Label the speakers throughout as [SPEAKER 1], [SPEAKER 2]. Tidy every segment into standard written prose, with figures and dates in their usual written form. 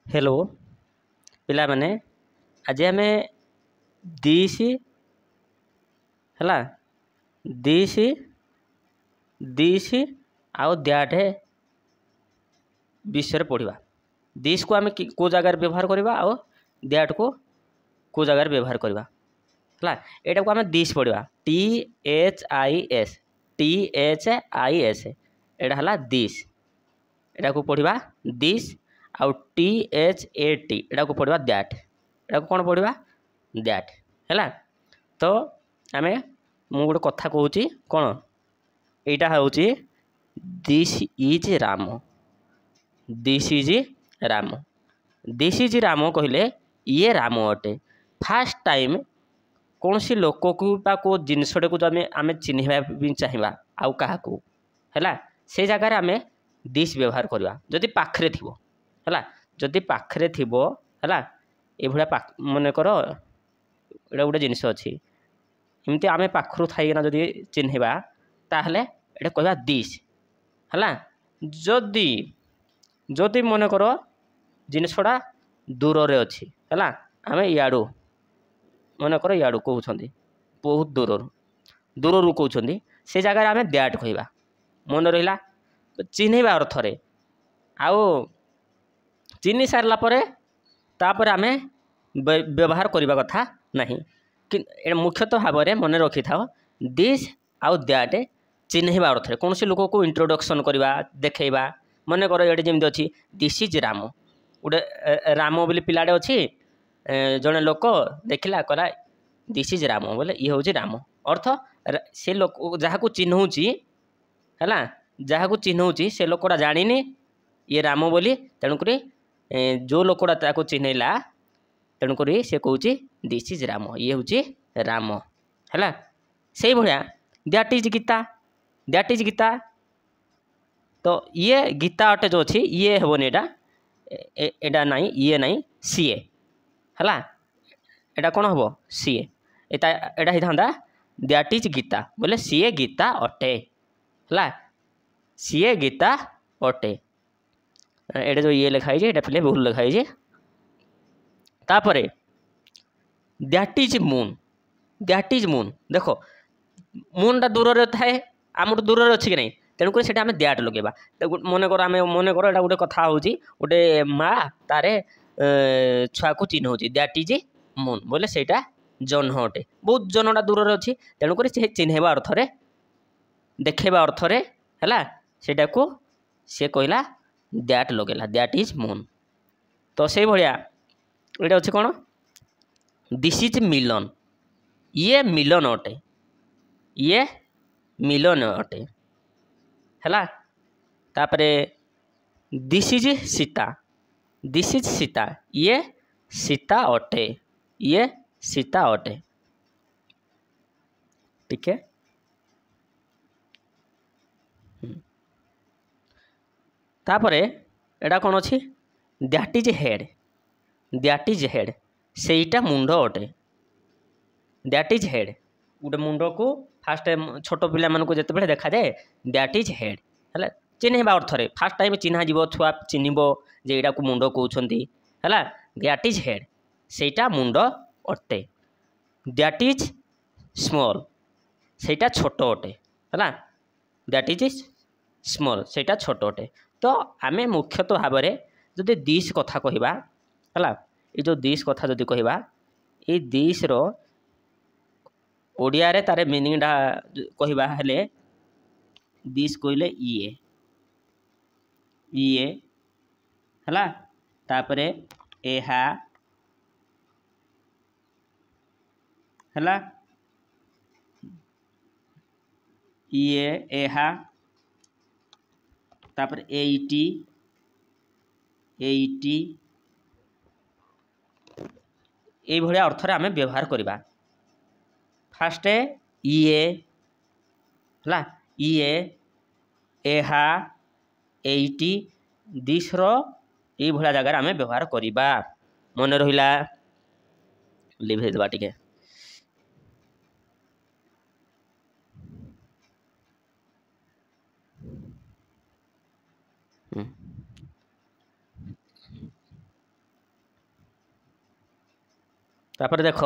[SPEAKER 1] Hello ପିଲାମାନେ ଆଜି ଆମେ ଦିଶ ହେଲା ଦିଶ ଦିଶ ଆଉ ଦ୍ୟାଟ୍ ବିଷୟରେ ପଢ଼ିବା। ଦିଶକୁ ଆମେ କେଉଁ ଜାଗାରେ ବ୍ୟବହାର କରିବା ଆଉ ଦ୍ୟାଟ୍କୁ କେଉଁ ଜାଗାରେ ବ୍ୟବହାର କରିବା ହେଲା। ଏଇଟାକୁ ଆମେ ଦିଶ ପଢ଼ିବା THIS THIS ଏଇଟା ହେଲା ଦିଶ। ଏଟାକୁ ପଢ଼ିବା ଦିଶ ଆଉ THAT ଏଟାକୁ ପଢ଼ିବା ଦ୍ୟାଟ୍। ଏଟାକୁ କ'ଣ ପଢ଼ିବା ଦ୍ୟାଟ୍ ହେଲା। ତ ଆମେ ମୁଁ ଗୋଟେ କଥା କହୁଛି କ'ଣ ଏଇଟା ହେଉଛି this is Ram. This is Ram. This is Ram କହିଲେ ଇଏ ରାମ ଅଟେ। ଫାର୍ଷ୍ଟ ଟାଇମ୍ କୌଣସି ଲୋକକୁ ବା କେଉଁ ଜିନିଷଟାକୁ ଆମେ ଚିହ୍ନିବା ପାଇଁ ଚାହିଁବା ଆଉ କାହାକୁ ହେଲା, ସେ ଜାଗାରେ ଆମେ ଦିସ୍ ବ୍ୟବହାର କରିବା ଯଦି ପାଖରେ ଥିବ ହେଲା। ଯଦି ପାଖରେ ଥିବ ହେଲା, ଏଭଳିଆ ମନେକର ଏଇଟା ଗୋଟେ ଜିନିଷ ଅଛି, ଏମିତି ଆମେ ପାଖରୁ ଥାଇକିନା ଯଦି ଚିହ୍ନିବା ତାହେଲେ ଏଇଟା କହିବା ଦିସ୍ ହେଲା। ଯଦି ଯଦି ମନେକର ଜିନିଷଟା ଦୂରରେ ଅଛି ହେଲା, ଆମେ ଇଆଡ଼ୁ ମନେକର ଇଆଡ଼ୁ କହୁଛନ୍ତି, ବହୁତ ଦୂରରୁ କହୁଛନ୍ତି, ସେ ଜାଗାରେ ଆମେ ଦ୍ୟାଟ୍ କହିବା। ମନେ ରହିଲା? ଚିହ୍ନିବା ଅର୍ଥରେ। ଆଉ ଚିହ୍ନି ସାରିଲା ପରେ ତାପରେ ଆମେ ବ୍ୟବହାର କରିବା କଥା ନାହିଁ। ମୁଖ୍ୟତଃ ଭାବରେ ମନେ ରଖିଥାଅ ଦିସ୍ ଆଉ ଦ୍ୟାଟ୍ ଚିହ୍ନିବା ଅର୍ଥରେ କୌଣସି ଲୋକକୁ ଇଣ୍ଟ୍ରୋଡକ୍ସନ୍ କରିବା, ଦେଖେଇବା। ମନେକର ଏଠି ଯେମିତି ଅଛି ଦିସ୍ ଇଜ୍ ରାମ। ଗୋଟେ ରାମ ବୋଲି ପିଲାଟେ ଅଛି, ଜଣେ ଲୋକ ଦେଖିଲା କହିଲା ଦିସ୍ ଇଜ୍ ରାମ ବୋଲେ ଇଏ ହେଉଛି ରାମ। ଅର୍ଥ ସେ ଲୋକ ଯାହାକୁ ଚିହ୍ନଉଛି ହେଲା, ଯାହାକୁ ଚିହ୍ନଉଛି ସେ ଲୋକଟା ଜାଣିନି ଇଏ ରାମ ବୋଲି, ତେଣୁକରି ଯେଉଁ ଲୋକଟା ତାକୁ ଚିହ୍ନେଇଲା ତେଣୁକରି ସେ କହୁଛି ଦିସ୍ ଇଜ୍ ରାମ, ଇଏ ହେଉଛି ରାମ ହେଲା। ସେଇଭଳିଆ that is Gita. That is Gita ତ ଇଏ ଗୀତା ଅଟେ ଯେଉଁ ଅଛି ଇଏ ହେବନି, ଏଇଟା ନାହିଁ, ଇଏ ନାହିଁ, ସିଏ ହେଲା। ଏଇଟା କ'ଣ ହେବ? ସିଏ। ଏଇଟା ହେଇଥାନ୍ତା ଦ୍ୟାଟ୍ ଇଜ୍ ଗୀତା ବୋଲେ ସିଏ ଗୀତା ଅଟେ ହେଲା। ସିଏ ଗୀତା ଅଟେ। ଏଇଟା ଯେଉଁ ଇଏ ଲେଖା ହେଇଛି ଏଇଟା ପିଲେ ଭୁଲ ଲେଖା ହେଇଛି। ତାପରେ that is Moon. That is Moon. ଦେଖ ମୁନ୍ଟା ଦୂରରେ ଥାଏ, ଆମଠୁ ଦୂରରେ ଅଛି କି ନାହିଁ, ତେଣୁକରି ସେଇଟା ଆମେ ଦ୍ୟାଟ୍ ଲଗେଇବା। ମନେକର ଏଇଟା ଗୋଟେ କଥା ହେଉଛି, ଗୋଟେ ମା ତାର ଛୁଆକୁ ଚିହ୍ନଉଛି, ଦ୍ୟାଟ୍ ଇଜ୍ ମୁନ୍ ବୋଲେ ସେଇଟା ଜହ୍ନ ଅଟେ। ବହୁତ ଜହ୍ନଟା ଦୂରରେ ଅଛି, ତେଣୁକରି ସେ ଚିହ୍ନେଇବା ଅର୍ଥରେ, ଦେଖେଇବା ଅର୍ଥରେ ହେଲା, ସେଇଟାକୁ ସେ କହିଲା ଦ୍ୟାଟ୍ ଲଗେଇଲା, ଦ୍ୟାଟ୍ ଇଜ୍ ମୁନ୍। ତ ସେଇଭଳିଆ ଏଇଟା ଅଛି କ'ଣ ଦିସ୍ ଇଜ୍ ମିଲନ। ଇଏ ମିଲନ ଅଟେ। ଇଏ ମିଲନ ଅଟେ ହେଲା। ତାପରେ this is Sita. This is Sita. ଇଏ ସୀତା ଅଟେ। ଇଏ ସୀତା ଅଟେ। ଟିକେ ତାପରେ ଏଇଟା କ'ଣ ଅଛି that is head. That is head ସେଇଟା ମୁଣ୍ଡ ଅଟେ। ଦ୍ୟାଟ୍ ଇଜ୍ ହେଡ଼୍ ଗୋଟେ ମୁଣ୍ଡକୁ ଫାଷ୍ଟ ଛୋଟ ପିଲାମାନଙ୍କୁ ଯେତେବେଳେ ଦେଖାଯାଏ ଦ୍ୟାଟ୍ ଇଜ୍ ହେଡ଼୍ ହେଲା, ଚିହ୍ନିବା ଅର୍ଥରେ। ଫାଷ୍ଟ ଟାଇମ୍ ଚିହ୍ନା ଯିବ, ଛୁଆ ଚିହ୍ନିବ ଯେ ଏଇଟାକୁ ମୁଣ୍ଡ କହୁଛନ୍ତି ହେଲା। ଦ୍ୟାଟ୍ ଇଜ୍ ହେଡ଼୍ ସେଇଟା ମୁଣ୍ଡ ଅଟେ। ଦ୍ୟାଟ୍ ଇଜ୍ ସ୍ମଲ୍ ସେଇଟା ଛୋଟ ଅଟେ ହେଲା। ଦ୍ୟାଟ୍ ଇଜ୍ ସ୍ମଲ୍ ସେଇଟା ଛୋଟ ଅଟେ। ତ ଆମେ ମୁଖ୍ୟତଃ ଭାବରେ ଯଦି ଦିସ୍ କଥା କହିବା ହେଲା, ଏ ଯେଉଁ ଦିସ୍ କଥା ଯଦି କହିବା, ଏଇ ଦିସ୍ର ଓଡ଼ିଆରେ ତାର ମିନିଂଟା କହିବା ହେଲେ ଦିସ୍ କହିଲେ ଇଏ, ଇଏ ହେଲା। ତାପରେ ଏହା ହେଲା, ଇଏ ଏହା, ତାପରେ ଏଇଟି, ଏଇଟି, এইভଳିଆ ଅର୍ଥରେ ଆମେ ବ୍ୟବହାର କରିବା। ଫାଷ୍ଟ ଇଏ ହେଲା, ଇଏ, ଏହା, ଏଇଟି, ଦିସ୍ର এইଭଳିଆ ଜାଗାରେ ଆମେ ବ୍ୟବହାର କରିବା। ମନେ ରହିଲା? ଲିଭେଇ ଦେବା ଟିକେ। तापर देख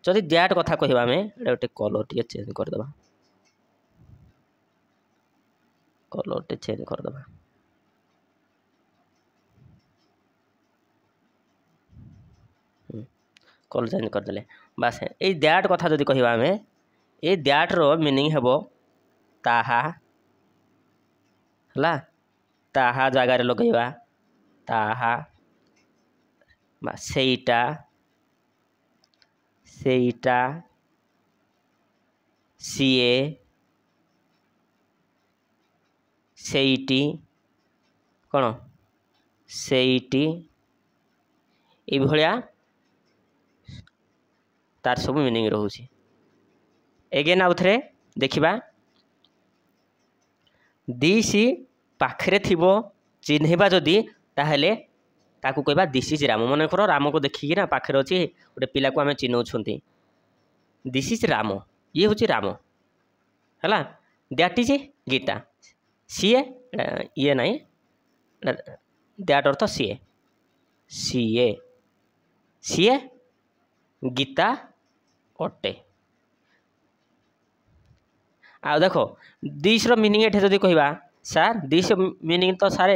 [SPEAKER 1] जदि दैट कथा कहवा आम गोटे कलर टे चेंज करदे कलर टे चेंज करदे कलर चेंज करदे बास ये दैट कथा जदि कहवा आम ये दैट रो मीनिंग हेबो ताहा हला ताहा जगार लगेवा ताहा सेईटा सेईटा सीए सेईटी कौन सेईटी ये भलिया तार सब मीनिंग रोचे एगेन आउ थे देखा दिसी पाखरे थिबो चिन्हवा जदि ताहले ताकू कहबा दिस इज राम मन कर राम को देखिकी ना पाखे अच्छी गोटे पिला को आम चिन्हौं दिस इज राम ये हूँ राम है दैट इज गीता सीए ये ना दैट अर्थ सीए सीए सीए गीता अटे आ देख दिस मीनिंग एठे जदि कहबा सार दिस मीनिंग तो सारे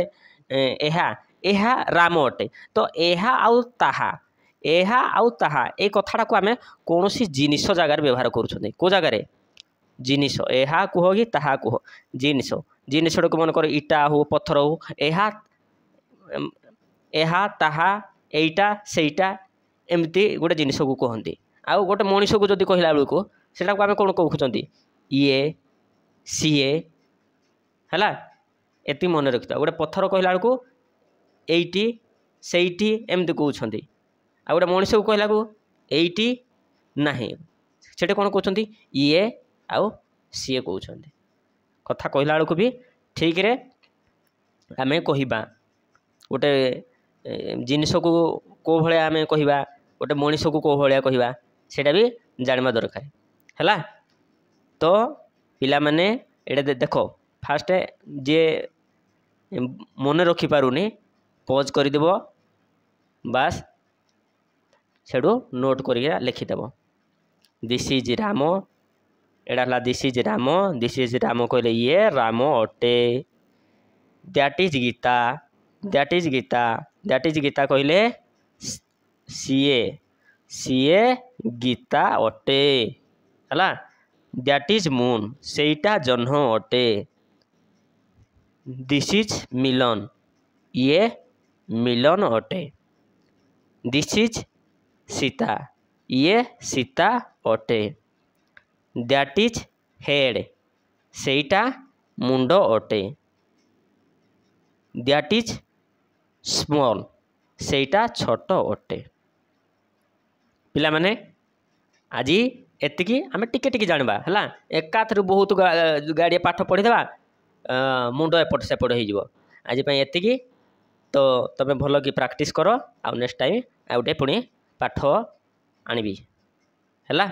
[SPEAKER 1] एहा राम अटे तो एहा आउ ताहा ए कथाटा को आम कौन सी जिनिस जगार व्यवहार करूँ को जगार जिनिस एहा कुह कि ताहा कुह जिनिस जिनिसटा को मन कर इटा हो पत्थर हो एहा ताहा एईटा सेईटा एमती गोटे जिनिस को कहते आउ गोटे मनीष को जब कहला बेलू से आम कौन कहते ये सीए है एति मन रखी गोटे पत्थर कहला बेलू एईटी सेईटी एमती कहते आ गोटे मनीष को कहला एईटी नहीं से कौन कहते ये आउ सीए कहते कथा कहला बेलू भी ठीक रे आम कहवा गोटे जिनिस को भाया आम कहवा गोटे मनीष को कौ भाया कहवा सेटा भी जानवा दरकार है तो पिला माने एटा देख फास्ट जे मन रखी पारुनी पॉज करदेव बास सेठू नोट कर लिखिदेव this is Ram Etah this is Ram कहले ये राम अटे that is Gita that is Gita that is Gita कहले सीए सीए गीता अटे है दैट इज मून सेईटा जह्न अटे दिस इज मिलन ये मिलन अटे दिस इज सीता ये सीता अटे दैट इज हेड सेईटा मुंड अटे दैट इज स्मॉल सेईटा छोट अटे पिला माने आज एतिकी आम टिके टिके जानवा है एकाथर बहुत गाड़िए पाठ पढ़ीदेवा मुंड एपट सेपट हो आज एतिकी तो तुम भल कि प्रैक्टिस कर आउ नेक्स्ट टाइम आउ गोटे पुणी पाठ आनबी है।